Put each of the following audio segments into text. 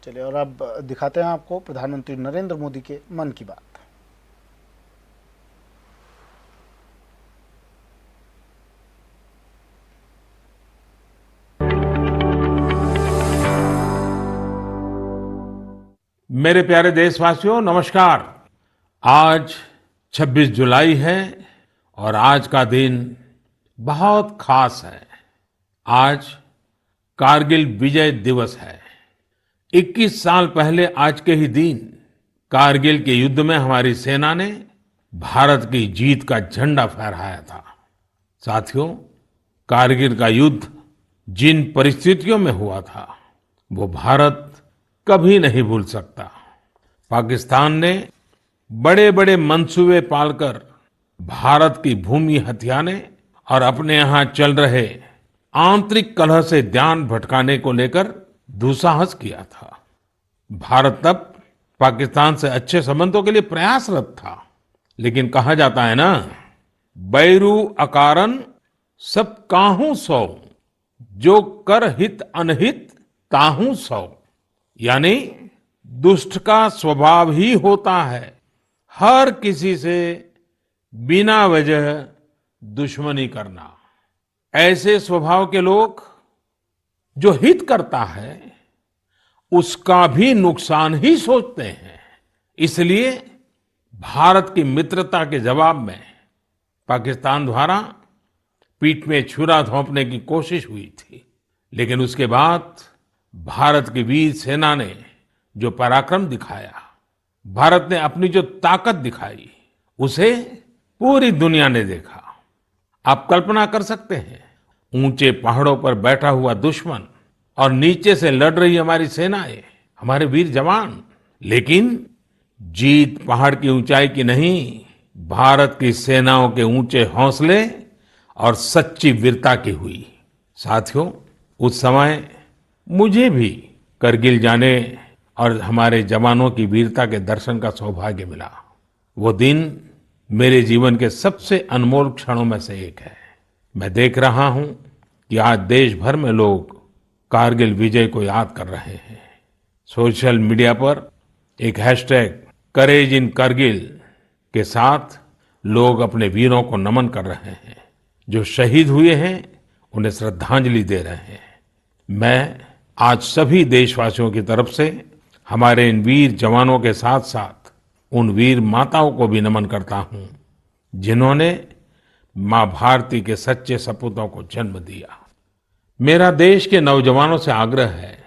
चलिए, और अब दिखाते हैं आपको प्रधानमंत्री नरेंद्र मोदी के मन की बात। मेरे प्यारे देशवासियों, नमस्कार। आज 26 जुलाई है और आज का दिन बहुत खास है। आज कारगिल विजय दिवस है। 21 साल पहले आज के ही दिन कारगिल के युद्ध में हमारी सेना ने भारत की जीत का झंडा फहराया था। साथियों, कारगिल का युद्ध जिन परिस्थितियों में हुआ था वो भारत कभी नहीं भूल सकता। पाकिस्तान ने बड़े बड़े मंसूबे पालकर भारत की भूमि हथियाने और अपने यहाँ चल रहे आंतरिक कलह से ध्यान भटकाने को लेकर दुस्साहस किया था। भारत तब पाकिस्तान से अच्छे संबंधों के लिए प्रयासरत था, लेकिन कहा जाता है ना, बैरू अकारन सब काहू सौ, जो कर हित अनहित ताहू सौ। यानी दुष्ट का स्वभाव ही होता है हर किसी से बिना वजह दुश्मनी करना। ऐसे स्वभाव के लोग जो हित करता है उसका भी नुकसान ही सोचते हैं। इसलिए भारत की मित्रता के जवाब में पाकिस्तान द्वारा पीठ में छुरा घोंपने की कोशिश हुई थी, लेकिन उसके बाद भारत की वीर सेना ने जो पराक्रम दिखाया, भारत ने अपनी जो ताकत दिखाई, उसे पूरी दुनिया ने देखा। आप कल्पना कर सकते हैं, ऊंचे पहाड़ों पर बैठा हुआ दुश्मन और नीचे से लड़ रही हमारी सेनाएं, हमारे वीर जवान। लेकिन जीत पहाड़ की ऊंचाई की नहीं, भारत की सेनाओं के ऊंचे हौसले और सच्ची वीरता की हुई। साथियों, उस समय मुझे भी करगिल जाने और हमारे जवानों की वीरता के दर्शन का सौभाग्य मिला। वो दिन मेरे जीवन के सबसे अनमोल क्षणों में से एक है। मैं देख रहा हूं कि आज देश भर में लोग कारगिल विजय को याद कर रहे हैं। सोशल मीडिया पर एक हैशटैग करेज इन करगिल के साथ लोग अपने वीरों को नमन कर रहे हैं। जो शहीद हुए हैं उन्हें श्रद्धांजलि दे रहे हैं। मैं आज सभी देशवासियों की तरफ से हमारे इन वीर जवानों के साथ साथ उन वीर माताओं को भी नमन करता हूं जिन्होंने मां भारती के सच्चे सपूतों को जन्म दिया। मेरा देश के नौजवानों से आग्रह है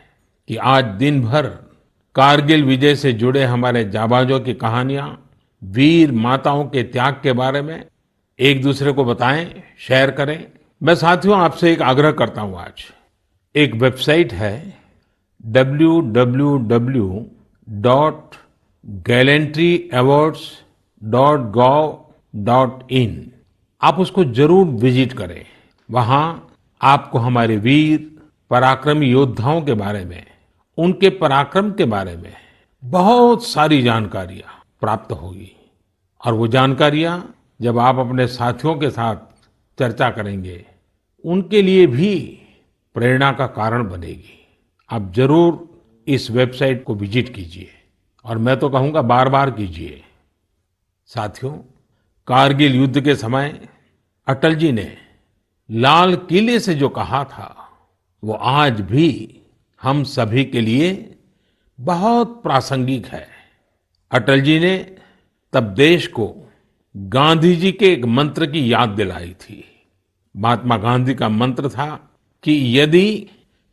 कि आज दिन भर कारगिल विजय से जुड़े हमारे जाबाजों की कहानियां, वीर माताओं के त्याग के बारे में एक दूसरे को बताएं, शेयर करें। मैं साथियों आपसे एक आग्रह करता हूं। आज एक वेबसाइट है www.gallantryawards.gov.in। आप उसको जरूर विजिट करें। वहां आपको हमारे वीर पराक्रमी योद्धाओं के बारे में, उनके पराक्रम के बारे में बहुत सारी जानकारियां प्राप्त होगी। और वो जानकारियां जब आप अपने साथियों के साथ चर्चा करेंगे, उनके लिए भी प्रेरणा का कारण बनेगी। आप जरूर इस वेबसाइट को विजिट कीजिए और मैं तो कहूंगा बार बार कीजिए। साथियों, कारगिल युद्ध के समय अटल जी ने लाल किले से जो कहा था वो आज भी हम सभी के लिए बहुत प्रासंगिक है। अटल जी ने तब देश को गांधी जी के एक मंत्र की याद दिलाई थी। महात्मा गांधी का मंत्र था कि यदि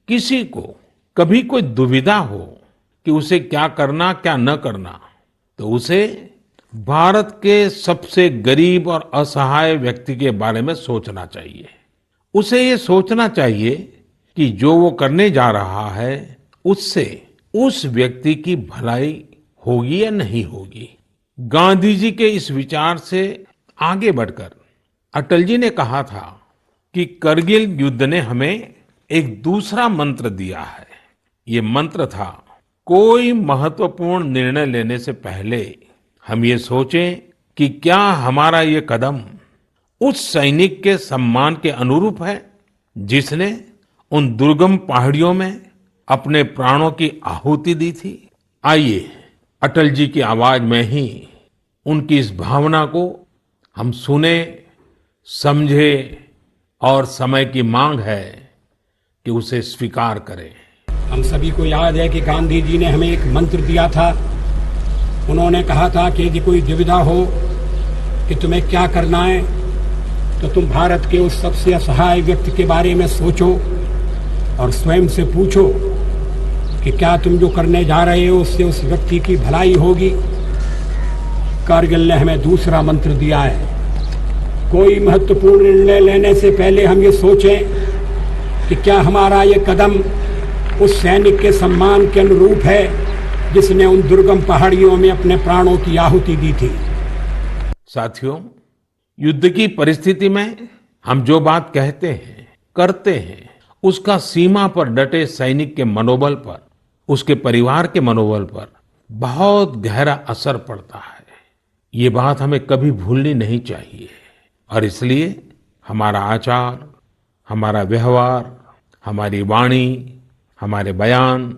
किसी को कभी कोई दुविधा हो कि उसे क्या करना क्या न करना, तो उसे भारत के सबसे गरीब और असहाय व्यक्ति के बारे में सोचना चाहिए। उसे ये सोचना चाहिए कि जो वो करने जा रहा है उससे उस व्यक्ति की भलाई होगी या नहीं होगी। गांधी जी के इस विचार से आगे बढ़कर अटल जी ने कहा था कि करगिल युद्ध ने हमें एक दूसरा मंत्र दिया है। ये मंत्र था, कोई महत्वपूर्ण निर्णय लेने से पहले हम ये सोचें कि क्या हमारा ये कदम उस सैनिक के सम्मान के अनुरूप है जिसने उन दुर्गम पहाड़ियों में अपने प्राणों की आहुति दी थी। आइए अटल जी की आवाज में ही उनकी इस भावना को हम सुने, समझे और समय की मांग है कि उसे स्वीकार करें। हम सभी को याद है कि गांधी जी ने हमें एक मंत्र दिया था। उन्होंने कहा था कि यदि कोई दुविधा हो कि तुम्हें क्या करना है, तो तुम भारत के उस सबसे असहाय व्यक्ति के बारे में सोचो और स्वयं से पूछो कि क्या तुम जो करने जा रहे हो उससे उस व्यक्ति की भलाई होगी। कारगिल ने हमें दूसरा मंत्र दिया है, कोई महत्वपूर्ण निर्णय लेने से पहले हम ये सोचें कि क्या हमारा ये कदम उस सैनिक के सम्मान के अनुरूप है जिसने उन दुर्गम पहाड़ियों में अपने प्राणों की आहुति दी थी। साथियों, युद्ध की परिस्थिति में हम जो बात कहते हैं, करते हैं, उसका सीमा पर डटे सैनिक के मनोबल पर, उसके परिवार के मनोबल पर बहुत गहरा असर पड़ता है। ये बात हमें कभी भूलनी नहीं चाहिए और इसलिए हमारा आचार, हमारा व्यवहार, हमारी वाणी, हमारे बयान,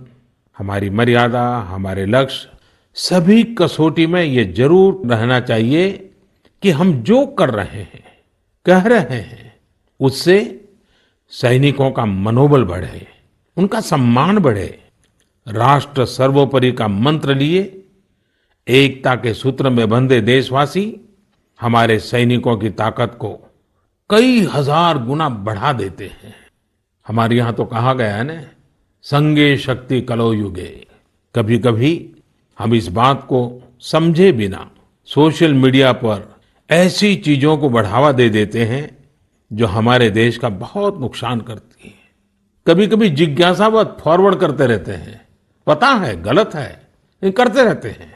हमारी मर्यादा, हमारे लक्ष्य, सभी कसौटी में ये जरूर रहना चाहिए कि हम जो कर रहे हैं, कह रहे हैं, उससे सैनिकों का मनोबल बढ़े, उनका सम्मान बढ़े। राष्ट्र सर्वोपरि का मंत्र लिए एकता के सूत्र में बंधे देशवासी हमारे सैनिकों की ताकत को कई हजार गुना बढ़ा देते हैं। हमारे यहाँ तो कहा गया है ना, संगे शक्ति कलौ युगे। कभी कभी हम इस बात को समझे बिना सोशल मीडिया पर ऐसी चीजों को बढ़ावा दे देते हैं जो हमारे देश का बहुत नुकसान करती है। कभी कभी जिज्ञासावत फॉरवर्ड करते रहते हैं, पता है गलत है लेकिन करते रहते हैं।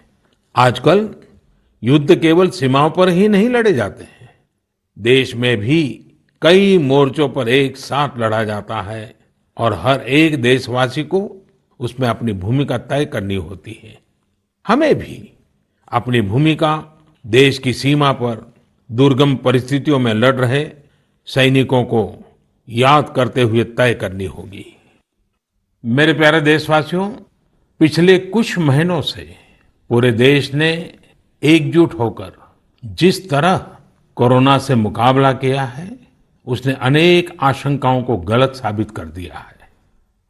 आजकल युद्ध केवल सीमाओं पर ही नहीं लड़े जाते हैं, देश में भी कई मोर्चों पर एक साथ लड़ा जाता है और हर एक देशवासी को उसमें अपनी भूमिका तय करनी होती है। हमें भी अपनी भूमिका देश की सीमा पर दुर्गम परिस्थितियों में लड़ रहे सैनिकों को याद करते हुए तय करनी होगी। मेरे प्यारे देशवासियों, पिछले कुछ महीनों से पूरे देश ने एकजुट होकर जिस तरह कोरोना से मुकाबला किया है, उसने अनेक आशंकाओं को गलत साबित कर दिया है।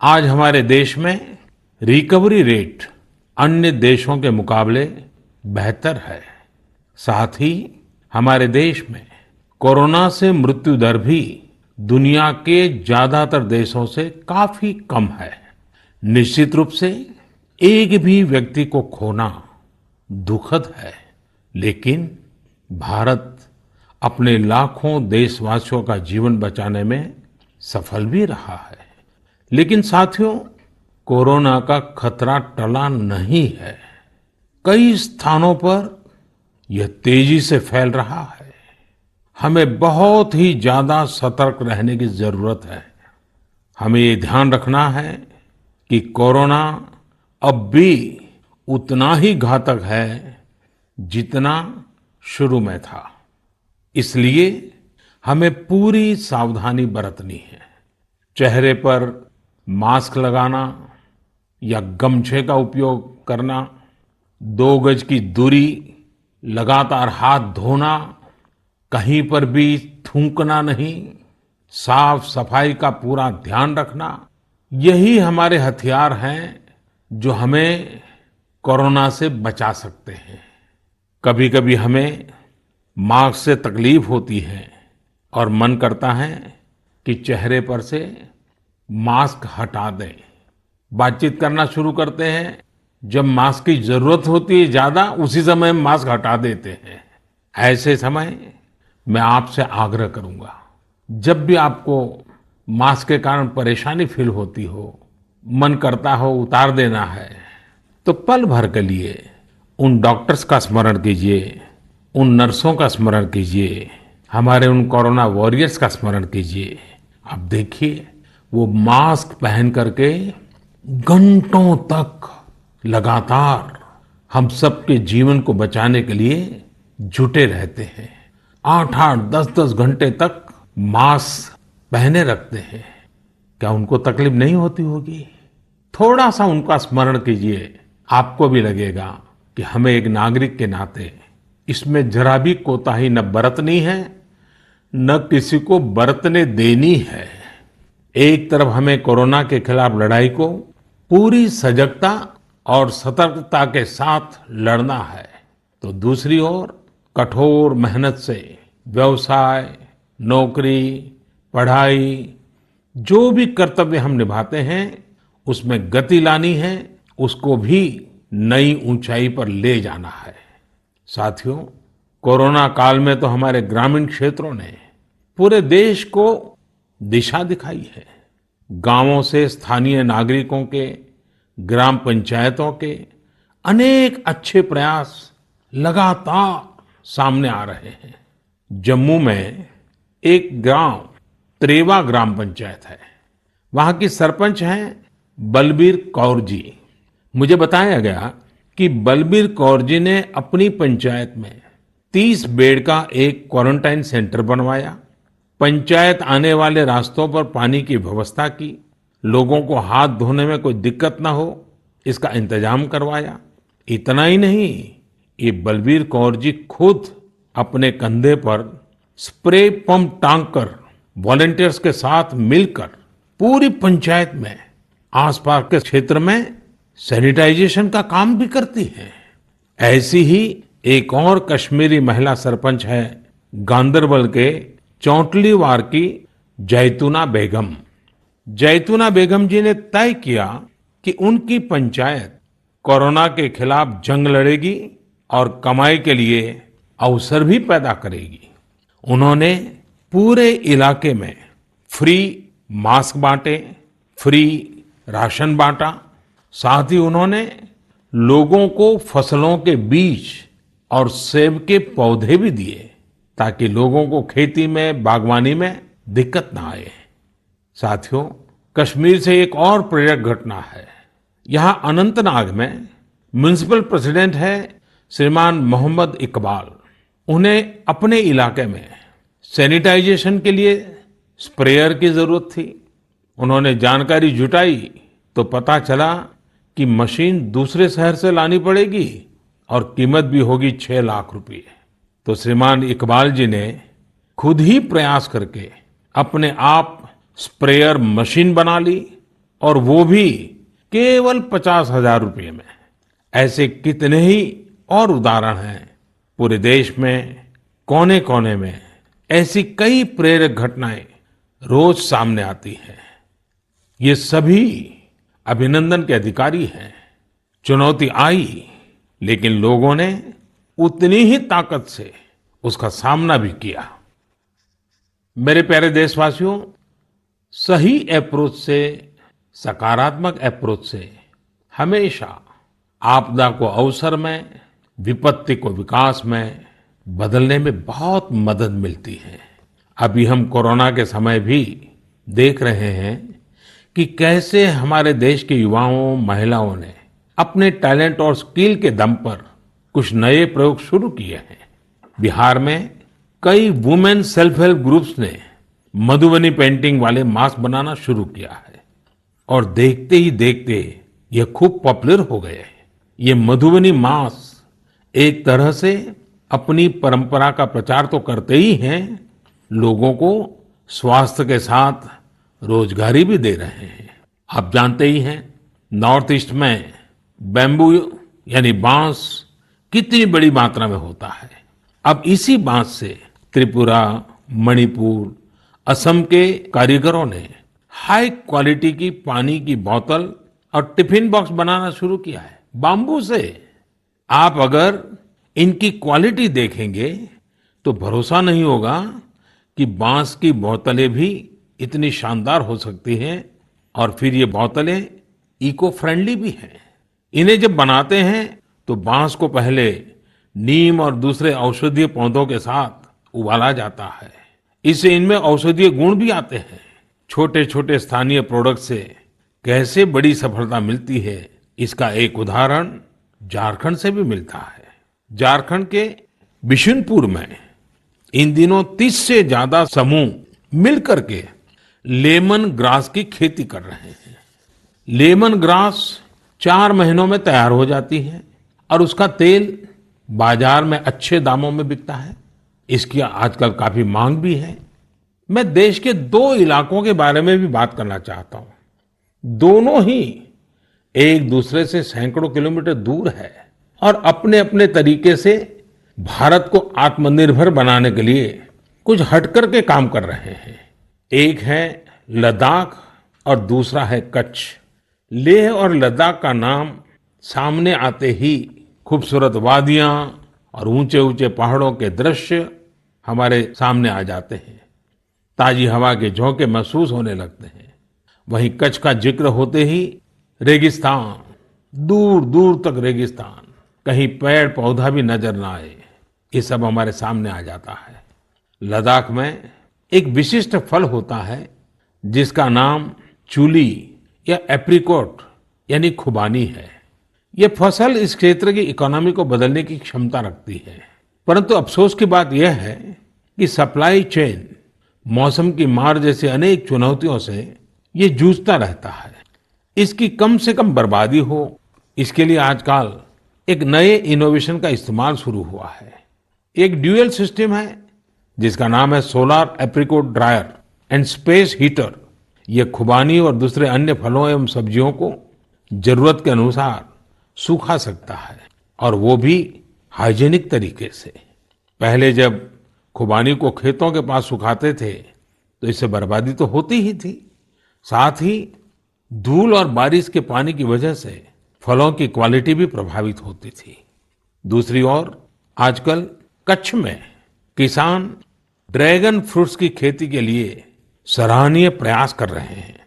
आज हमारे देश में रिकवरी रेट अन्य देशों के मुकाबले बेहतर है। साथ ही हमारे देश में कोरोना से मृत्यु दर भी दुनिया के ज्यादातर देशों से काफी कम है। निश्चित रूप से एक भी व्यक्ति को खोना दुखद है, लेकिन भारत अपने लाखों देशवासियों का जीवन बचाने में सफल भी रहा है। लेकिन साथियों, कोरोना का खतरा टला नहीं है। कई स्थानों पर यह तेजी से फैल रहा है। हमें बहुत ही ज्यादा सतर्क रहने की जरूरत है। हमें ये ध्यान रखना है कि कोरोना अब भी उतना ही घातक है जितना शुरू में था। इसलिए हमें पूरी सावधानी बरतनी है। चेहरे पर मास्क लगाना या गमछे का उपयोग करना, 2 गज की दूरी, लगातार हाथ धोना, कहीं पर भी थूकना नहीं, साफ सफाई का पूरा ध्यान रखना, यही हमारे हथियार हैं जो हमें कोरोना से बचा सकते हैं। कभी कभी हमें मास्क से तकलीफ होती है और मन करता है कि चेहरे पर से मास्क हटा दें। बातचीत करना शुरू करते हैं, जब मास्क की जरूरत होती है ज्यादा, उसी समय मास्क हटा देते हैं। ऐसे समय मैं आपसे आग्रह करूंगा, जब भी आपको मास्क के कारण परेशानी फील होती हो, मन करता हो उतार देना है, तो पल भर के लिए उन डॉक्टर्स का स्मरण कीजिए, उन नर्सों का स्मरण कीजिए, हमारे उन कोरोना वॉरियर्स का स्मरण कीजिए। आप देखिए, वो मास्क पहन करके घंटों तक लगातार हम सबके जीवन को बचाने के लिए जुटे रहते हैं। 8-8, 10-10 घंटे तक मास्क पहने रखते हैं। क्या उनको तकलीफ नहीं होती होगी? थोड़ा सा उनका स्मरण कीजिए, आपको भी लगेगा कि हमें एक नागरिक के नाते इसमें जरा भी कोताही न बरतनी है, न किसी को बरतने देनी है। एक तरफ हमें कोरोना के खिलाफ लड़ाई को पूरी सजगता और सतर्कता के साथ लड़ना है, तो दूसरी ओर कठोर मेहनत से व्यवसाय, नौकरी, पढ़ाई, जो भी कर्तव्य हम निभाते हैं उसमें गति लानी है, उसको भी नई ऊंचाई पर ले जाना है। साथियों, कोरोना काल में तो हमारे ग्रामीण क्षेत्रों ने पूरे देश को दिशा दिखाई है। गांवों से स्थानीय नागरिकों के, ग्राम पंचायतों के अनेक अच्छे प्रयास लगातार सामने आ रहे हैं। जम्मू में एक गांव त्रेवा ग्राम पंचायत है। वहां की सरपंच हैं बलबीर कौर जी। मुझे बताया गया कि बलबीर कौर जी ने अपनी पंचायत में 30 बेड का एक क्वारंटाइन सेंटर बनवाया, पंचायत आने वाले रास्तों पर पानी की व्यवस्था की, लोगों को हाथ धोने में कोई दिक्कत ना हो इसका इंतजाम करवाया। इतना ही नहीं, ये बलबीर कौर जी खुद अपने कंधे पर स्प्रे पंप टांग कर वॉलंटियर्स के साथ मिलकर पूरी पंचायत में, आसपास के क्षेत्र में सैनिटाइजेशन का काम भी करती हैं। ऐसी ही एक और कश्मीरी महिला सरपंच है गांदरबल के चौंटलीवार की जैतूना बेगम। जैतूना बेगम जी ने तय किया कि उनकी पंचायत कोरोना के खिलाफ जंग लड़ेगी और कमाई के लिए अवसर भी पैदा करेगी। उन्होंने पूरे इलाके में फ्री मास्क बांटे, फ्री राशन बांटा, साथ ही उन्होंने लोगों को फसलों के बीज और सेब के पौधे भी दिए ताकि लोगों को खेती में, बागवानी में दिक्कत ना आए। साथियों, कश्मीर से एक और प्रेरक घटना है। यहां अनंतनाग में म्युनिसिपल प्रेसिडेंट है श्रीमान मोहम्मद इकबाल। उन्हें अपने इलाके में सैनिटाइजेशन के लिए स्प्रेयर की जरूरत थी। उन्होंने जानकारी जुटाई तो पता चला कि मशीन दूसरे शहर से लानी पड़ेगी और कीमत भी होगी 6 लाख रुपए। तो श्रीमान इकबाल जी ने खुद ही प्रयास करके अपने आप स्प्रेयर मशीन बना ली और वो भी केवल 50,000 रुपये में। ऐसे कितने ही और उदाहरण हैं। पूरे देश में कोने कोने में ऐसी कई प्रेरक घटनाएं रोज सामने आती हैं। ये सभी अभिनंदन के अधिकारी हैं। चुनौती आई, लेकिन लोगों ने उतनी ही ताकत से उसका सामना भी किया। मेरे प्यारे देशवासियों, सही अप्रोच से, सकारात्मक अप्रोच से हमेशा आपदा को अवसर में, विपत्ति को विकास में बदलने में बहुत मदद मिलती है। अभी हम कोरोना के समय भी देख रहे हैं कि कैसे हमारे देश के युवाओं, महिलाओं ने अपने टैलेंट और स्किल के दम पर कुछ नए प्रयोग शुरू किए हैं। बिहार में कई वुमेन सेल्फ हेल्प ग्रुप्स ने मधुबनी पेंटिंग वाले मास्क बनाना शुरू किया है और देखते ही देखते ये खूब पॉपुलर हो गए। ये मधुबनी मास्क एक तरह से अपनी परंपरा का प्रचार तो करते ही हैं, लोगों को स्वास्थ्य के साथ रोजगारी भी दे रहे हैं। आप जानते ही हैं, नॉर्थ ईस्ट में बैम्बू यानी बांस कितनी बड़ी मात्रा में होता है। अब इसी बांस से त्रिपुरा, मणिपुर, असम के कारीगरों ने हाई क्वालिटी की पानी की बोतल और टिफिन बॉक्स बनाना शुरू किया है बाम्बू से। आप अगर इनकी क्वालिटी देखेंगे तो भरोसा नहीं होगा कि बांस की बोतलें भी इतनी शानदार हो सकती हैं और फिर ये बोतलें इको फ्रेंडली भी हैं। इन्हें जब बनाते हैं तो बांस को पहले नीम और दूसरे औषधीय पौधों के साथ उबाला जाता है। इससे इनमें औषधीय गुण भी आते हैं। छोटे छोटे स्थानीय प्रोडक्ट से कैसे बड़ी सफलता मिलती है, इसका एक उदाहरण झारखंड से भी मिलता है। झारखंड के बिशुनपुर में इन दिनों 30 से ज्यादा समूह मिलकर के लेमन ग्रास की खेती कर रहे हैं। लेमन ग्रास 4 महीनों में तैयार हो जाती है और उसका तेल बाजार में अच्छे दामों में बिकता है। इसकी आजकल काफी मांग भी है। मैं देश के 2 इलाकों के बारे में भी बात करना चाहता हूं। दोनों ही एक दूसरे से सैकड़ों किलोमीटर दूर है और अपने अपने तरीके से भारत को आत्मनिर्भर बनाने के लिए कुछ हटकर के काम कर रहे हैं। एक है लद्दाख और दूसरा है कच्छ। लेह और लद्दाख का नाम सामने आते ही खूबसूरत वादियां और ऊंचे ऊंचे पहाड़ों के दृश्य हमारे सामने आ जाते हैं। ताजी हवा के झोंके महसूस होने लगते हैं। वहीं कच्छ का जिक्र होते ही रेगिस्तान, दूर दूर तक रेगिस्तान, कहीं पेड़ पौधा भी नजर ना आए, ये सब हमारे सामने आ जाता है। लद्दाख में एक विशिष्ट फल होता है जिसका नाम चूली या एप्रिकॉट यानी खुबानी है। ये फसल इस क्षेत्र की इकोनॉमी को बदलने की क्षमता रखती है, परंतु अफसोस की बात यह है कि सप्लाई चेन, मौसम की मार जैसी अनेक चुनौतियों से ये जूझता रहता है। इसकी कम से कम बर्बादी हो, इसके लिए आजकल एक नए इनोवेशन का इस्तेमाल शुरू हुआ है। एक ड्यूअल सिस्टम है जिसका नाम है solar apricot dryer and space heater. ये खुबानी और दूसरे अन्य फलों एवं सब्जियों को जरूरत के अनुसार सूखा सकता है, और वो भी हाइजीनिक तरीके से। पहले जब खुबानी को खेतों के पास सुखाते थे तो इससे बर्बादी तो होती ही थी, साथ ही धूल और बारिश के पानी की वजह से फलों की क्वालिटी भी प्रभावित होती थी। दूसरी ओर आजकल कच्छ में किसान ड्रैगन फ्रूट्स की खेती के लिए सराहनीय प्रयास कर रहे हैं।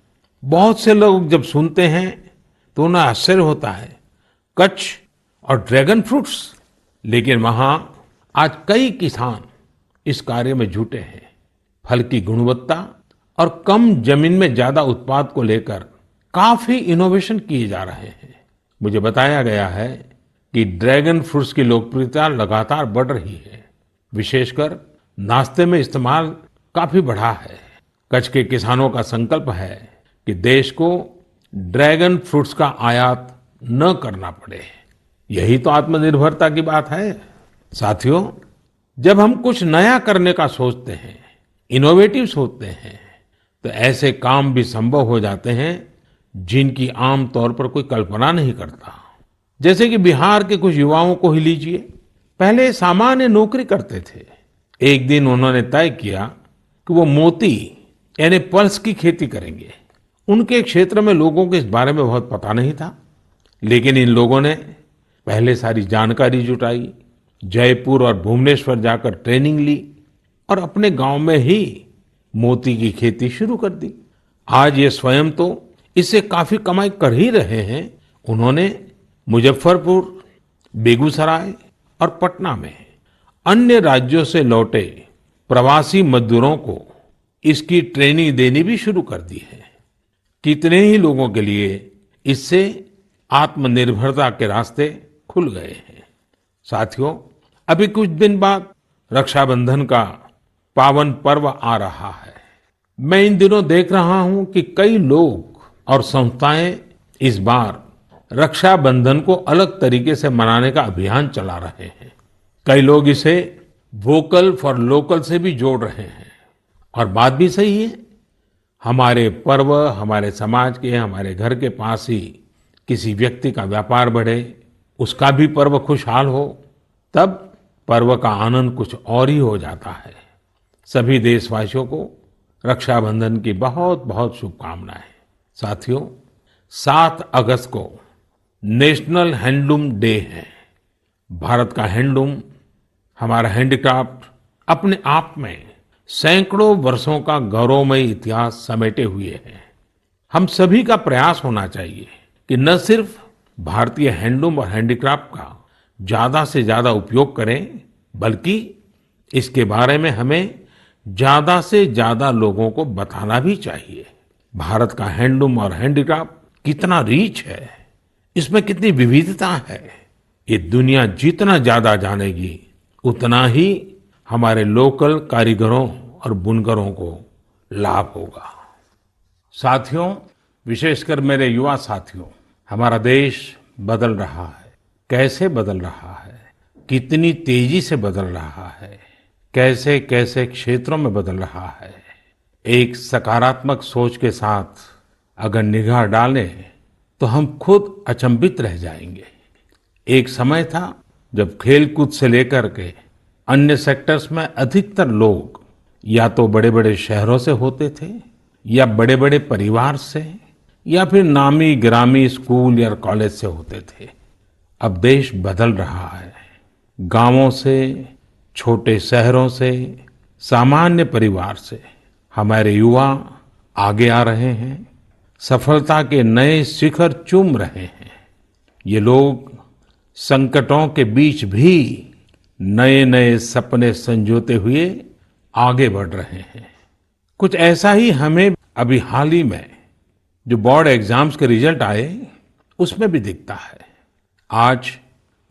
बहुत से लोग जब सुनते हैं तो उन्हें आश्चर्य होता है, कच्छ और ड्रैगन फ्रूट्स, लेकिन वहां आज कई किसान इस कार्य में जुटे हैं। फल की गुणवत्ता और कम जमीन में ज्यादा उत्पाद को लेकर काफी इनोवेशन किए जा रहे हैं। मुझे बताया गया है कि ड्रैगन फ्रूट्स की लोकप्रियता लगातार बढ़ रही है, विशेषकर नाश्ते में इस्तेमाल काफी बढ़ा है। कच्छ के किसानों का संकल्प है कि देश को ड्रैगन फ्रूट्स का आयात न करना पड़े। यही तो आत्मनिर्भरता की बात है। साथियों, जब हम कुछ नया करने का सोचते हैं, इनोवेटिव सोचते हैं, तो ऐसे काम भी संभव हो जाते हैं जिनकी आम तौर पर कोई कल्पना नहीं करता। जैसे कि बिहार के कुछ युवाओं को ही लीजिए। पहले सामान्य नौकरी करते थे। एक दिन उन्होंने तय किया कि वो मोती यानी पल्स की खेती करेंगे। उनके क्षेत्र में लोगों को इस बारे में बहुत पता नहीं था, लेकिन इन लोगों ने पहले सारी जानकारी जुटाई, जयपुर और भुवनेश्वर जाकर ट्रेनिंग ली और अपने गांव में ही मोती की खेती शुरू कर दी। आज ये स्वयं तो इससे काफी कमाई कर ही रहे हैं। उन्होंने मुजफ्फरपुर, बेगूसराय और पटना में अन्य राज्यों से लौटे प्रवासी मजदूरों को इसकी ट्रेनिंग देनी भी शुरू कर दी है। कितने ही लोगों के लिए इससे आत्मनिर्भरता के रास्ते खुल गए हैं। साथियों, अभी कुछ दिन बाद रक्षाबंधन का पावन पर्व आ रहा है। मैं इन दिनों देख रहा हूं कि कई लोग और संस्थाएं इस बार रक्षाबंधन को अलग तरीके से मनाने का अभियान चला रहे हैं। कई लोग इसे वोकल फॉर लोकल से भी जोड़ रहे हैं, और बात भी सही है। हमारे पर्व हमारे समाज के, हमारे घर के पास ही किसी व्यक्ति का व्यापार बढ़े, उसका भी पर्व खुशहाल हो, तब पर्व का आनंद कुछ और ही हो जाता है। सभी देशवासियों को रक्षाबंधन की बहुत बहुत शुभकामनाएं। साथियों, 7 अगस्त को नेशनल हैंडलूम डे है। भारत का हैंडलूम, हमारा हैंडीक्राफ्ट अपने आप में सैकड़ों वर्षों का गौरवमय इतिहास समेटे हुए है। हम सभी का प्रयास होना चाहिए कि न सिर्फ भारतीय हैंडलूम और हैंडीक्राफ्ट का ज्यादा से ज्यादा उपयोग करें, बल्कि इसके बारे में हमें ज्यादा से ज्यादा लोगों को बताना भी चाहिए। भारत का हैंडलूम और हैंडीक्राफ्ट कितना रिच है, इसमें कितनी विविधता है, ये दुनिया जितना ज्यादा जानेगी उतना ही हमारे लोकल कारीगरों और बुनकरों को लाभ होगा। साथियों, विशेषकर मेरे युवा साथियों, हमारा देश बदल रहा है। कैसे बदल रहा है, कितनी तेजी से बदल रहा है, कैसे कैसे क्षेत्रों में बदल रहा है। एक सकारात्मक सोच के साथ अगर निगाह डालें तो हम खुद अचंभित रह जाएंगे। एक समय था जब खेलकूद से लेकर के अन्य सेक्टर्स में अधिकतर लोग या तो बड़े बड़े शहरों से होते थे या बड़े बड़े परिवार से या फिर नामी गिरामी स्कूल या कॉलेज से होते थे। अब देश बदल रहा है। गांवों से, छोटे शहरों से, सामान्य परिवार से हमारे युवा आगे आ रहे हैं, सफलता के नए शिखर चूम रहे हैं। ये लोग संकटों के बीच भी नए नए सपने संजोते हुए आगे बढ़ रहे हैं। कुछ ऐसा ही हमें अभी हाल ही में जो बोर्ड एग्जाम्स के रिजल्ट आए उसमें भी दिखता है। आज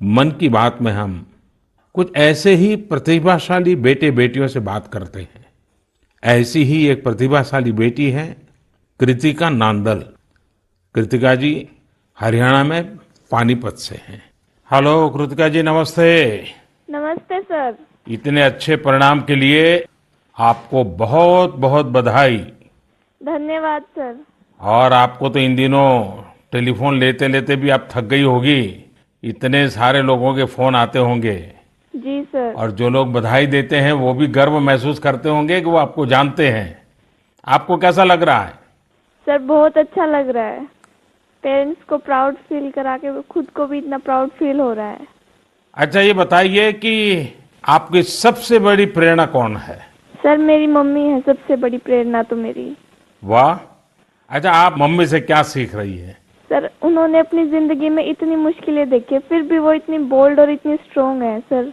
मन की बात में हम कुछ ऐसे ही प्रतिभाशाली बेटे बेटियों से बात करते हैं। ऐसी ही एक प्रतिभाशाली बेटी है कृतिका नांदल। कृतिका जी हरियाणा में पानीपत से हैं। हेलो कृतिका जी, नमस्ते। नमस्ते सर। इतने अच्छे परिणाम के लिए आपको बहुत बहुत बधाई। धन्यवाद सर। और आपको तो इन दिनों टेलीफोन लेते लेते भी आप थक गई होगी, इतने सारे लोगों के फोन आते होंगे। जी सर। और जो लोग बधाई देते हैं वो भी गर्व महसूस करते होंगे कि वो आपको जानते हैं। आपको कैसा लग रहा है? सर बहुत अच्छा लग रहा है। पेरेंट्स को प्राउड फील करा के खुद को भी इतना प्राउड फील हो रहा है। अच्छा, ये बताइए कि आपकी सबसे बड़ी प्रेरणा कौन है? सर मेरी मम्मी है सबसे बड़ी प्रेरणा तो मेरी। वाह। अच्छा, आप मम्मी से क्या सीख रही है? सर उन्होंने अपनी जिंदगी में इतनी मुश्किलें देखी फिर भी वो इतनी बोल्ड और इतनी स्ट्रोंग है। सर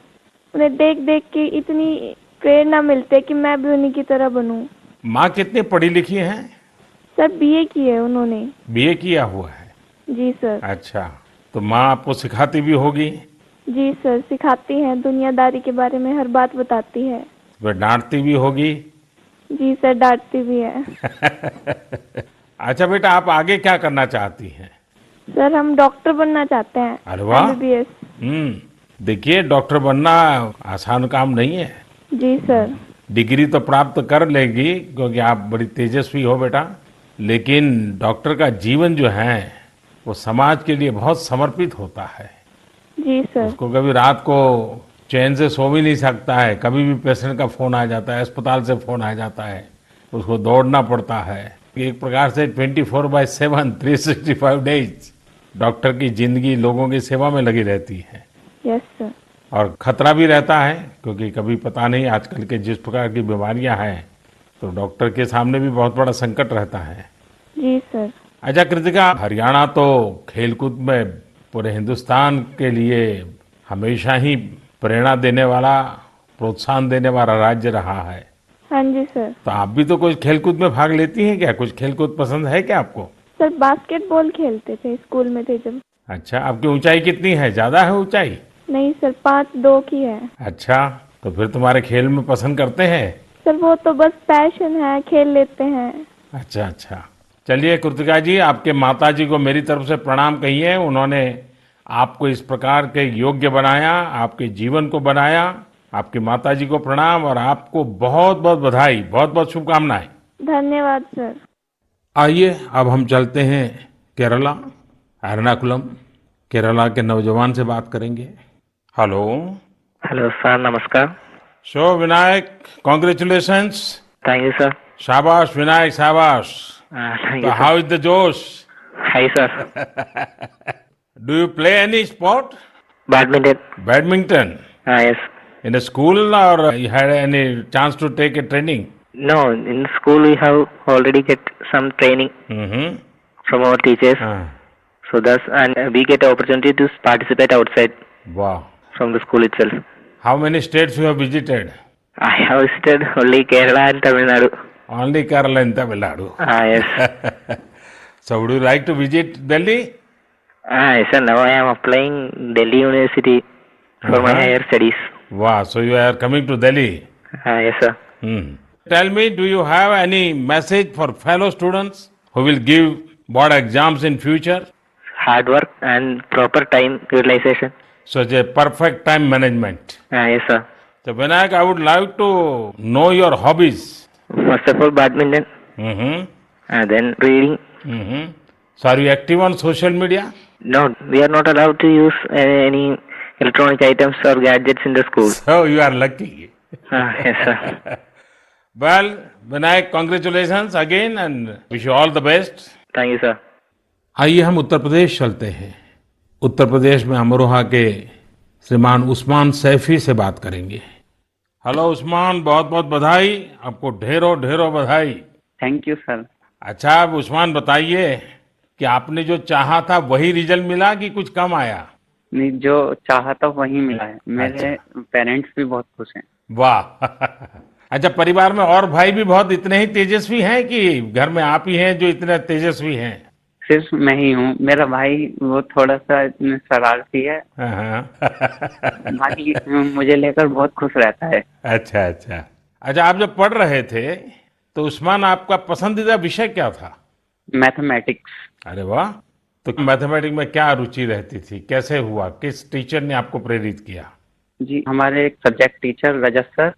उन्हें देख देख के इतनी प्रेरणा मिलती है कि मैं भी उन्हीं की तरह बनूं। माँ कितनी पढ़ी लिखी हैं? सर बीए की है उन्होंने। बीए किया हुआ है? जी सर। अच्छा, तो माँ आपको सिखाती भी होगी? जी सर सिखाती हैं, दुनियादारी के बारे में हर बात बताती है। वह डांटती भी होगी? जी सर डांटती भी है। अच्छा बेटा, आप आगे क्या करना चाहती हैं? सर हम डॉक्टर बनना चाहते हैं। अरे वाह। MBBS। देखिए, डॉक्टर बनना आसान काम नहीं है। जी सर। डिग्री तो प्राप्त कर लेगी क्योंकि आप बड़ी तेजस्वी हो बेटा, लेकिन डॉक्टर का जीवन जो है वो समाज के लिए बहुत समर्पित होता है। जी सर। उसको कभी रात को चैन से सो भी नहीं सकता है, कभी भी पेशेंट का फोन आ जाता है, अस्पताल से फोन आ जाता है, उसको दौड़ना पड़ता है। एक प्रकार से 24/7 365 डेज डॉक्टर की जिंदगी लोगों की सेवा में लगी रहती है। Yes sir. और खतरा भी रहता है क्योंकि कभी पता नहीं आजकल के जिस प्रकार की बीमारियां हैं, तो डॉक्टर के सामने भी बहुत बड़ा संकट रहता है। जी सर। अच्छा कृतिका, हरियाणा तो खेलकूद में पूरे हिंदुस्तान के लिए हमेशा ही प्रेरणा देने वाला, प्रोत्साहन देने वाला राज्य रहा है। हाँ जी सर। तो आप भी तो कुछ खेलकूद में भाग लेती हैं क्या? कुछ खेलकूद पसंद है क्या आपको? सर बास्केटबॉल खेलते थे स्कूल में थे जब। अच्छा, आपकी ऊंचाई कितनी है? ज्यादा है ऊंचाई? नहीं सर 5'2" की है। अच्छा, तो फिर तुम्हारे खेल में पसंद करते हैं? सर वो तो बस पैशन है, खेल लेते हैं। अच्छा अच्छा। चलिए कृतिका जी, आपके माता जी को मेरी तरफ से प्रणाम कहिए। उन्होंने आपको इस प्रकार के योग्य बनाया, आपके जीवन को बनाया। आपकी माता जी को प्रणाम और आपको बहुत बहुत बधाई, बहुत बहुत शुभकामनाएं। धन्यवाद सर। आइए अब हम चलते हैं केरला, एर्नाकुलम। केरला के नौजवान से बात करेंगे। हेलो। हेलो सर, नमस्कार। So Vinayak, congratulations. Thank you sir. शाबाश विनायक, शाबाश। Thank So you how is the Josh? Hi sir. Do you play any sport? Badminton. Badminton? Yes. In a school or you had any chance to take a training? No, in school we have already get some training Mm-hmm. From our teachers, so thus and we get opportunity to participate outside Wow. from the school itself. How many states you have visited? I have visited only Kerala and Tamil Nadu. Only Kerala and Tamil Nadu. Yes. So would you like to visit Delhi? Yes sir, now I am applying Delhi University for my higher studies. Wow. So you are coming to Delhi. Yes sir. Tell me, do you have any message for fellow students who will give board exams in future? Hard work and proper time utilization. So it's a perfect time management. Yes, sir. So Vinayak, I would like to know your hobbies. First of all, badminton, Mm-hmm. and then reading. Mm-hmm. So are you active on social media? No, we are not allowed to use any electronic items or gadgets in the school. So you are lucky. Yes, sir. Well, Vinayak, congratulations again and wish you all the best. Thank you, sir. आइए हम उत्तर प्रदेश चलते हैं। उत्तर प्रदेश में अमरोहा के श्रीमान उस्मान सैफी से बात करेंगे। हेलो उस्मान, बहुत बहुत बधाई, आपको ढेरों ढेरों बधाई। Thank you sir. अच्छा, अब उस्मान बताइए कि आपने जो चाहा था वही रिजल्ट मिला कि कुछ कम आया? नहीं, जो चाहा था वही मिला है। मेरे पेरेंट्स भी बहुत खुश हैं। वाह। अच्छा, परिवार में और भाई भी बहुत इतने ही तेजस्वी हैं कि घर में आप ही हैं जो इतने तेजस्वी हैं? सिर्फ मैं ही हूँ। मेरा भाई वो थोड़ा सा शरारती है, बाकी मुझे लेकर बहुत खुश रहता है। अच्छा अच्छा। अच्छा, आप जब पढ़ रहे थे तो उस्मान आपका पसंदीदा विषय क्या था? मैथमेटिक्स। अरे वाह। तो मैथमेटिक्स में क्या रुचि रहती थी, कैसे हुआ, किस टीचर ने आपको प्रेरित किया? जी, हमारे एक सब्जेक्ट टीचर रजत सर,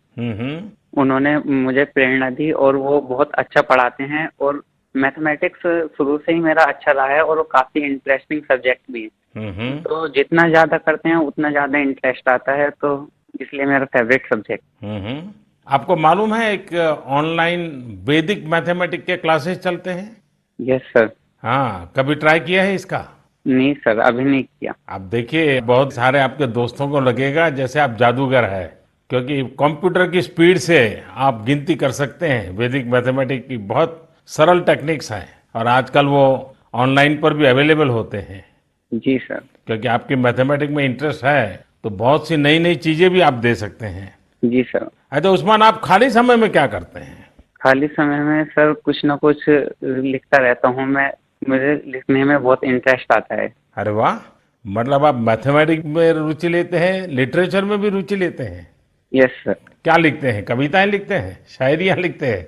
उन्होंने मुझे प्रेरणा दी और वो बहुत अच्छा पढ़ाते हैं और मैथमेटिक्स शुरू से ही मेरा अच्छा रहा है और वो काफी इंटरेस्टिंग सब्जेक्ट भी है। तो जितना ज्यादा करते हैं उतना ज्यादा इंटरेस्ट आता है, तो इसलिए मेरा फेवरेट सब्जेक्ट। आपको मालूम है एक ऑनलाइन वैदिक मैथमेटिक्स के क्लासेस चलते हैं? Yes sir. हाँ, कभी ट्राई किया है इसका? नहीं सर, अभी नहीं किया। आप देखिए, बहुत सारे आपके दोस्तों को लगेगा जैसे आप जादूगर है, क्योंकि कंप्यूटर की स्पीड से आप गिनती कर सकते हैं। वैदिक मैथमेटिक्स की बहुत सरल टेक्निक्स हैं और आजकल वो ऑनलाइन पर भी अवेलेबल होते हैं। जी सर। क्योंकि आपकी मैथमेटिक्स में इंटरेस्ट है तो बहुत सी नई नई चीजें भी आप दे सकते हैं। जी सर। अच्छा उस्मान, आप खाली समय में क्या करते हैं? खाली समय में सर कुछ न कुछ लिखता रहता हूँ मैं। मुझे लिखने में बहुत इंटरेस्ट आता है। अरे वाह, मतलब आप मैथमेटिक्स में रुचि लेते हैं, लिटरेचर में भी रुचि लेते हैं? Yes sir. क्या लिखते हैं? कविताएं लिखते हैं, शायरियां लिखते हैं?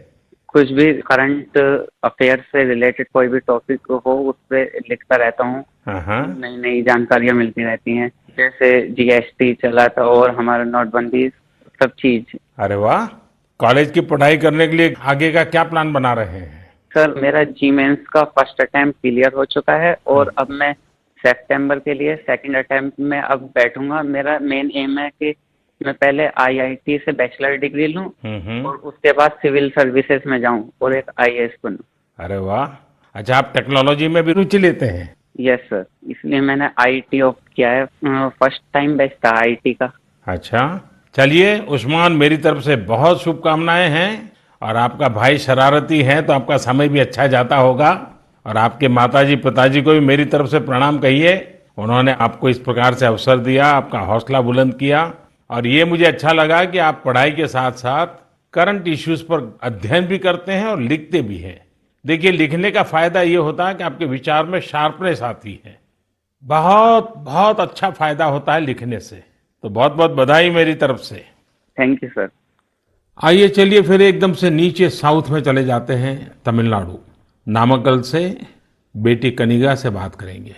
कुछ भी करंट अफेयर से रिलेटेड कोई भी टॉपिक हो उस पर लिखता रहता हूँ। नई नई जानकारियां मिलती रहती हैं, जैसे जीएसटी चला था और हमारा नोटबंदी, सब चीज। अरे वाह। कॉलेज की पढ़ाई करने के लिए आगे का क्या प्लान बना रहे हैं? सर, मेरा जी मेंस का फर्स्ट अटेम्प्ट क्लियर हो चुका है और अब मैं सितंबर के लिए सेकंड अटेम्प्ट में अब बैठूंगा। मेरा मेन एम है कि मैं पहले आईआईटी से बैचलर डिग्री लूं और उसके बाद सिविल सर्विसेज में जाऊं और एक आईएएस बनूं। अरे वाह। अच्छा, आप टेक्नोलॉजी में भी रुचि लेते हैं? यस सर, इसलिए मैंने आईटी ऑप्ट किया है। फर्स्ट टाइम बैच था आईटी का। अच्छा, चलिए उस्मान, मेरी तरफ से बहुत शुभकामनाएं हैं। और आपका भाई शरारती है तो आपका समय भी अच्छा जाता होगा। और आपके माताजी पिताजी को भी मेरी तरफ से प्रणाम कहिए, उन्होंने आपको इस प्रकार से अवसर दिया, आपका हौसला बुलंद किया। और ये मुझे अच्छा लगा कि आप पढ़ाई के साथ साथ करंट इश्यूज पर अध्ययन भी करते हैं और लिखते भी हैं। देखिए, लिखने का फायदा ये होता है कि आपके विचार में शार्पनेस आती है। बहुत बहुत अच्छा फायदा होता है लिखने से। तो बहुत बहुत बधाई मेरी तरफ से। Thank you sir. आइए चलिए फिर एकदम से नीचे साउथ में चले जाते हैं, तमिलनाडु। नामक्कल से बेटी कनिका से बात करेंगे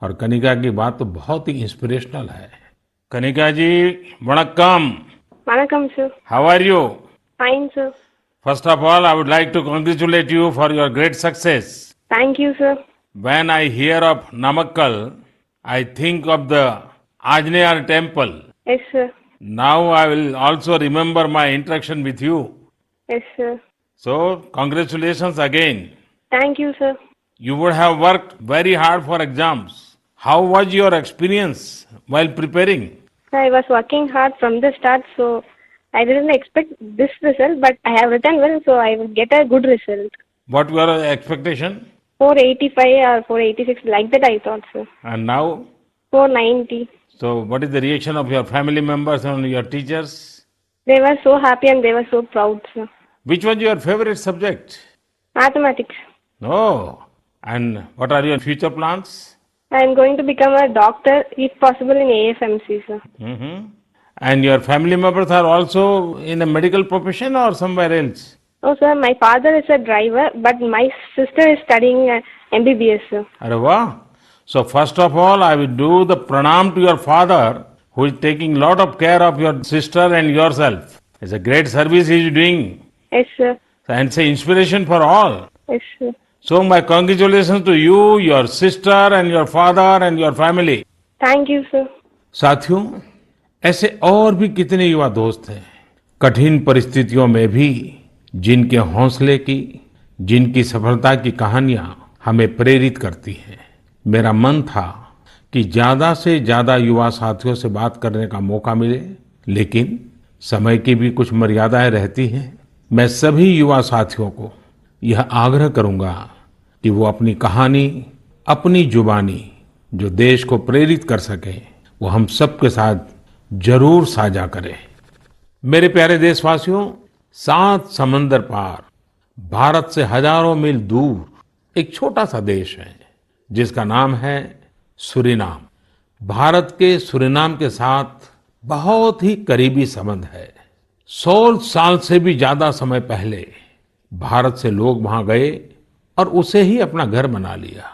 और कनिका की बात तो बहुत ही इंस्पिरेशनल है। कनिका जी, वणक्कम। वणक्कम sir. How are you? Fine sir. First of all, I would like to congratulate you for your great success. Thank you, sir. When I hear of Namakkal, I think of the Anjaneya temple. Yes, sir. Now I will also remember my interaction with you. Yes, sir. So, congratulations again. Thank you, sir. You would have worked very hard for exams. How was your experience while preparing? I was working hard from the start, so I didn't expect this result, but I have written well, so I will get a good result. What were your expectation? 485 or 486, like that I thought, sir. And now? 490. So, what is the reaction of your family members and your teachers? They were so happy and they were so proud, sir. Which was your favorite subject? Mathematics. Oh, and what are your future plans? I am going to become a doctor, if possible, in AFMC, sir. And your family members are also in a medical profession or somewhere else? Oh, sir, my father is a driver, but my sister is studying MBBS, sir. अरे वाह. So first of all, I will do the pranam to your father, who is taking lot of care of your sister and yourself. It's a great service he is doing, Yes, sir. and it's an inspiration for all. Yes, sir. So my congratulations to you, your sister and your father and your family. Thank you, sir. साथियों, ऐसे और भी कितने युवा दोस्त हैं, कठिन परिस्थितियों में भी जिनके हौसले की, जिनकी सफलता की कहानियां हमें प्रेरित करती हैं। मेरा मन था कि ज्यादा से ज्यादा युवा साथियों से बात करने का मौका मिले, लेकिन समय की भी कुछ मर्यादाएं रहती हैं। मैं सभी युवा साथियों को यह आग्रह करूंगा कि वो अपनी कहानी, अपनी जुबानी जो देश को प्रेरित कर सके, वो हम सबके साथ जरूर साझा करें। मेरे प्यारे देशवासियों, 7 समंदर पार भारत से हजारों मील दूर एक छोटा सा देश है जिसका नाम है सूरीनाम। भारत के सूरीनाम के साथ बहुत ही करीबी संबंध है। 100 साल से भी ज्यादा समय पहले भारत से लोग वहां गए और उसे ही अपना घर बना लिया।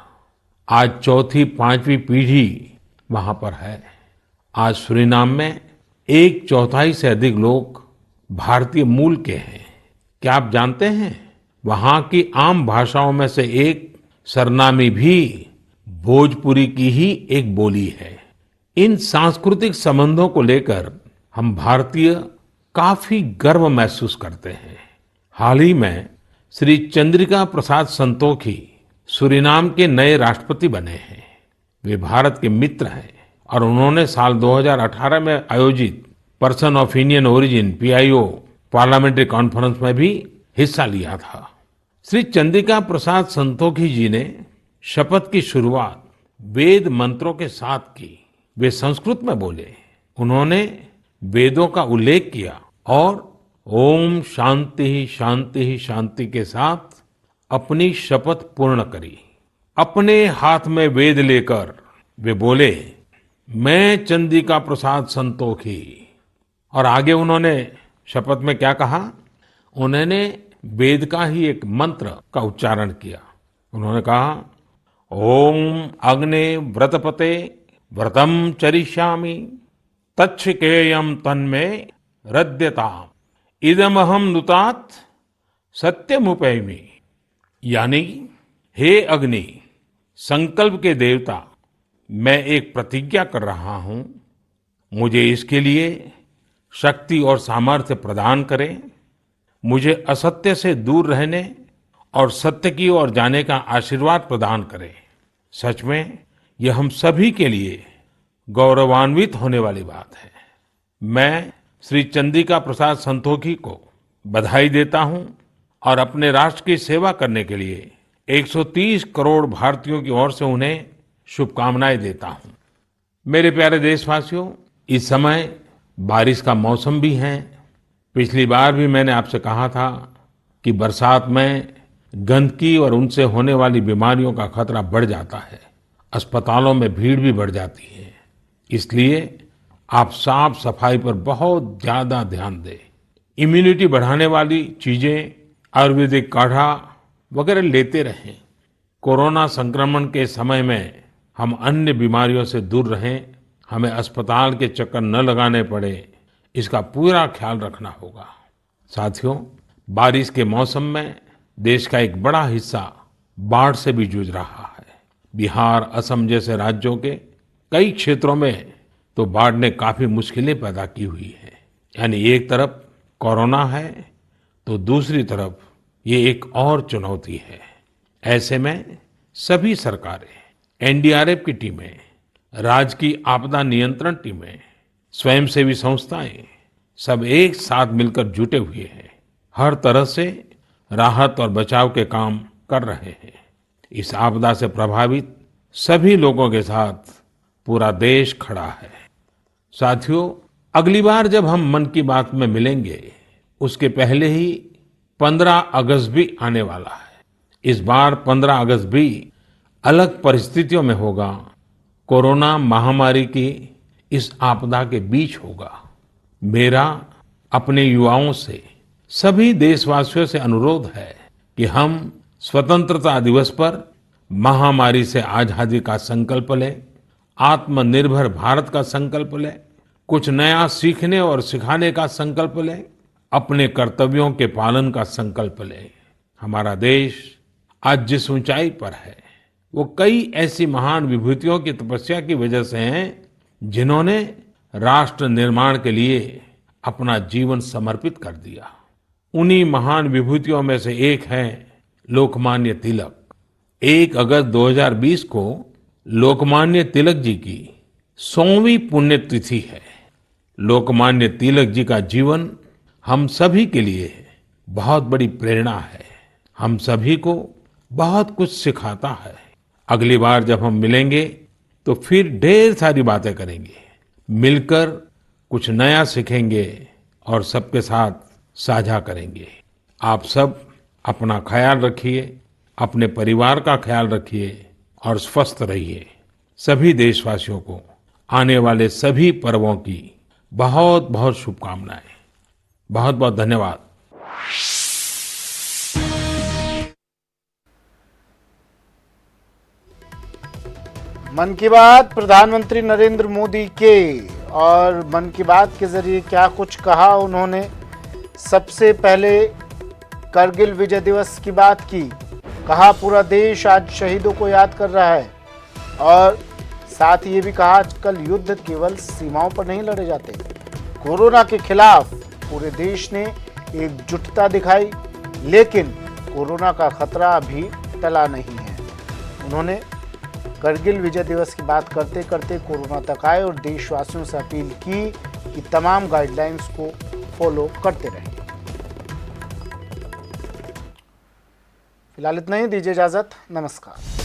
आज चौथी, 5वीं पीढ़ी वहां पर है। आज सूरीनाम में 1/4 से अधिक लोग भारतीय मूल के हैं। क्या आप जानते हैं, वहां की आम भाषाओं में से एक सरनामी भी भोजपुरी की ही एक बोली है। इन सांस्कृतिक संबंधों को लेकर हम भारतीय काफी गर्व महसूस करते हैं। हाल ही में श्री चंद्रिका प्रसाद संतोखी सूरीनाम के नए राष्ट्रपति बने हैं। वे भारत के मित्र हैं और उन्होंने साल 2018 में आयोजित person of Indian origin PIO parliamentary conference में भी हिस्सा लिया था। श्री चंद्रिका प्रसाद संतोखी जी ने शपथ की शुरुआत वेद मंत्रों के साथ की। वे संस्कृत में बोले, उन्होंने वेदों का उल्लेख किया और ओम शांति शांति शांति के साथ अपनी शपथ पूर्ण करी। अपने हाथ में वेद लेकर वे बोले, मैं चंद्रिका प्रसाद संतोखी। और आगे उन्होंने शपथ में क्या कहा, उन्होंने वेद का ही एक मंत्र का उच्चारण किया। उन्होंने कहा, ओम अग्ने व्रतपते व्रतम चरिष्यामि तच्छकेयम तन्मे रद्यताम इदमहम नुतात सत्यमुपैमि। यानी, हे अग्नि, संकल्प के देवता, मैं एक प्रतिज्ञा कर रहा हूं, मुझे इसके लिए शक्ति और सामर्थ्य प्रदान करें, मुझे असत्य से दूर रहने और सत्य की ओर जाने का आशीर्वाद प्रदान करें। सच में यह हम सभी के लिए गौरवान्वित होने वाली बात है। मैं श्री चंद्रिका प्रसाद संतोखी को बधाई देता हूं और अपने राष्ट्र की सेवा करने के लिए 130 करोड़ भारतीयों की ओर से उन्हें शुभकामनाएं देता हूं। मेरे प्यारे देशवासियों, इस समय बारिश का मौसम भी है। पिछली बार भी मैंने आपसे कहा था कि बरसात में गंदगी और उनसे होने वाली बीमारियों का खतरा बढ़ जाता है, अस्पतालों में भीड़ भी बढ़ जाती है। इसलिए आप साफ सफाई पर बहुत ज्यादा ध्यान दें। इम्यूनिटी बढ़ाने वाली चीजें, आयुर्वेदिक काढ़ा वगैरह लेते रहें। कोरोना संक्रमण के समय में हम अन्य बीमारियों से दूर रहें, हमें अस्पताल के चक्कर न लगाने पड़े, इसका पूरा ख्याल रखना होगा। साथियों, बारिश के मौसम में देश का एक बड़ा हिस्सा बाढ़ से भी जूझ रहा है। बिहार, असम जैसे राज्यों के कई क्षेत्रों में तो बाढ़ ने काफी मुश्किलें पैदा की हुई है। यानी एक तरफ कोरोना है तो दूसरी तरफ ये एक और चुनौती है। ऐसे में सभी सरकारें, NDRF की टीमें, राज्य की आपदा नियंत्रण टीमें, स्वयंसेवी संस्थाएं सब एक साथ मिलकर जुटे हुए हैं। हर तरह से राहत और बचाव के काम कर रहे हैं। इस आपदा से प्रभावित सभी लोगों के साथ पूरा देश खड़ा है। साथियों, अगली बार जब हम मन की बात में मिलेंगे, उसके पहले ही 15 अगस्त भी आने वाला है। इस बार 15 अगस्त भी अलग परिस्थितियों में होगा। कोरोना महामारी की इस आपदा के बीच होगा। मेरा अपने युवाओं से, सभी देशवासियों से अनुरोध है कि हम स्वतंत्रता दिवस पर महामारी से आजादी का संकल्प लें, आत्मनिर्भर भारत का संकल्प लें, कुछ नया सीखने और सिखाने का संकल्प लें, अपने कर्तव्यों के पालन का संकल्प लें। हमारा देश आज जिस ऊंचाई पर है वो कई ऐसी महान विभूतियों की तपस्या की वजह से हैं जिन्होंने राष्ट्र निर्माण के लिए अपना जीवन समर्पित कर दिया। उन्हीं महान विभूतियों में से एक है लोकमान्य तिलक। 1 अगस्त 2020 को लोकमान्य तिलक जी की 100वीं पुण्यतिथि है। लोकमान्य तिलक जी का जीवन हम सभी के लिए बहुत बड़ी प्रेरणा है, हम सभी को बहुत कुछ सिखाता है। अगली बार जब हम मिलेंगे तो फिर ढेर सारी बातें करेंगे, मिलकर कुछ नया सीखेंगे और सबके साथ साझा करेंगे। आप सब अपना ख्याल रखिए, अपने परिवार का ख्याल रखिए और स्वस्थ रहिए। सभी देशवासियों को आने वाले सभी पर्वों की बहुत बहुत शुभकामनाएं। बहुत बहुत धन्यवाद। मन की बात प्रधानमंत्री नरेंद्र मोदी के, और मन की बात के जरिए क्या कुछ कहा उन्होंने। सबसे पहले करगिल विजय दिवस की बात की, कहा पूरा देश आज शहीदों को याद कर रहा है, और साथ ही ये भी कहा आजकल युद्ध केवल सीमाओं पर नहीं लड़े जाते। कोरोना के खिलाफ पूरे देश ने एकजुटता दिखाई, लेकिन कोरोना का खतरा अभी टला नहीं है। उन्होंने करगिल विजय दिवस की बात करते करते कोरोना तक आए और देशवासियों से अपील की कि तमाम गाइडलाइंस को फॉलो करते रहें। फिलहाल इतना ही, दीजिए इजाजत, नमस्कार।